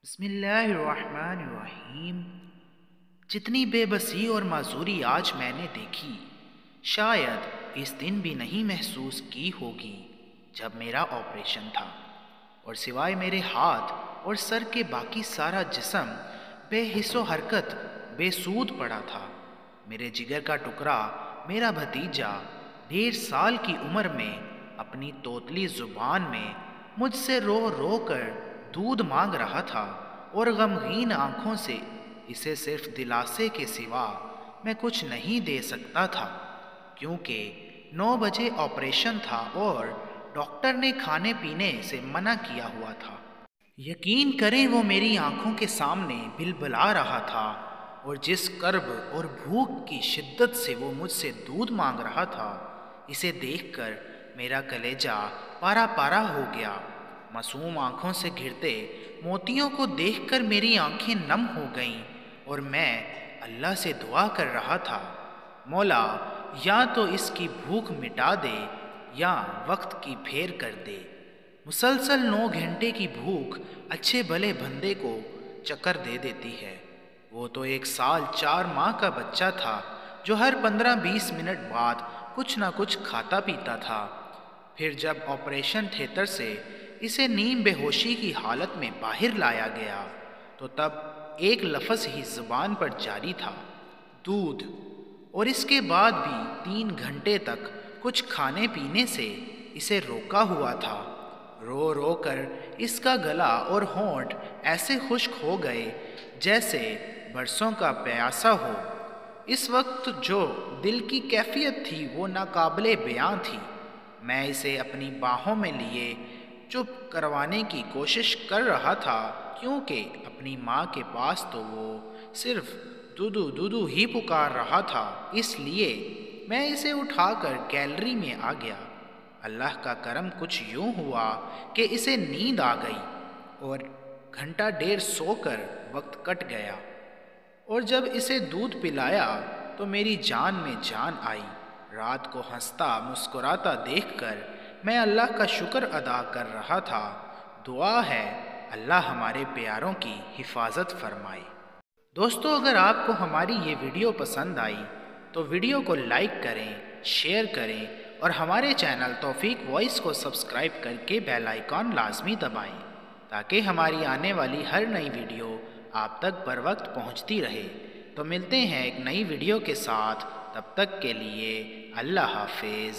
بسم اللہ الرحمن الرحیم۔ جتنی بے بسی اور معذوری آج میں نے دیکھی، شاید اس دن بھی نہیں محسوس کی ہوگی جب میرا آپریشن تھا، اور سوائے میرے ہاتھ اور سر کے باقی سارا جسم بے حس و حرکت بے سود پڑا تھا۔ میرے جگر کا ٹکڑا، میرا بھتیجا 1.5 سال کی عمر میں اپنی توتلی زبان میں مجھ سے رو رو کر دودھ مانگ رہا تھا، اور غمگین آنکھوں سے اسے صرف دلاسے کے سوا میں کچھ نہیں دے سکتا تھا، کیونکہ 9 بجے آپریشن تھا اور ڈاکٹر نے کھانے پینے سے منع کیا ہوا تھا۔ یقین کریں وہ میری آنکھوں کے سامنے بلبلا رہا تھا، اور جس کرب اور بھوک کی شدت سے وہ مجھ سے دودھ مانگ رہا تھا، اسے دیکھ کر میرا کلیجہ پارا پارا ہو گیا۔ معصوم آنکھوں سے گرتے موتیوں کو دیکھ کر میری آنکھیں نم ہو گئیں، اور میں اللہ سے دعا کر رہا تھا، مولا یا تو اس کی بھوک مٹا دے یا وقت کی پھیر کر دے۔ مسلسل 9 گھنٹے کی بھوک اچھے بھلے بندے کو چکر دے دیتی ہے۔ وہ تو 1 سال 4 ماہ کا بچہ تھا جو ہر 15-20 منٹ بعد کچھ نہ کچھ کھاتا پیتا تھا۔ پھر جب آپریشن تھیٹر سے اسے نیم بے ہوشی کی حالت میں باہر لایا گیا تو تب ایک لفظ ہی زبان پر جاری تھا، دودھ، اور اس کے بعد بھی 3 گھنٹے تک کچھ کھانے پینے سے اسے روکا ہوا تھا۔ رو رو کر اس کا گلا اور ہونٹ ایسے خشک ہو گئے جیسے برسوں کا پیاسا ہو۔ اس وقت جو دل کی کیفیت تھی وہ ناقابل بیاں تھی۔ میں اسے اپنی باہوں میں لیے چپ کروانے کی کوشش کر رہا تھا، کیونکہ اپنی ماں کے پاس تو وہ صرف دودو دودو ہی پکار رہا تھا۔ اس لیے میں اسے اٹھا کر گیلری میں آ گیا۔ اللہ کا کرم کچھ یوں ہوا کہ اسے نیند آ گئی، اور 1.5 گھنٹہ سو کر وقت کٹ گیا، اور جب اسے دودھ پلایا تو میری جان میں جان آئی۔ رات کو ہنستا مسکراتا دیکھ کر میں اللہ کا شکر ادا کر رہا تھا۔ دعا ہے اللہ ہمارے پیاروں کی حفاظت فرمائے۔ دوستو، اگر آپ کو ہماری یہ ویڈیو پسند آئی تو ویڈیو کو لائک کریں، شیئر کریں، اور ہمارے چینل توفیق وائس کو سبسکرائب کر کے بیل آئیکن لازمی دبائیں تاکہ ہماری آنے والی ہر نئی ویڈیو آپ تک بر وقت پہنچتی رہے۔ تو ملتے ہیں ایک نئی ویڈیو کے ساتھ، تب تک کے لیے اللہ حافظ۔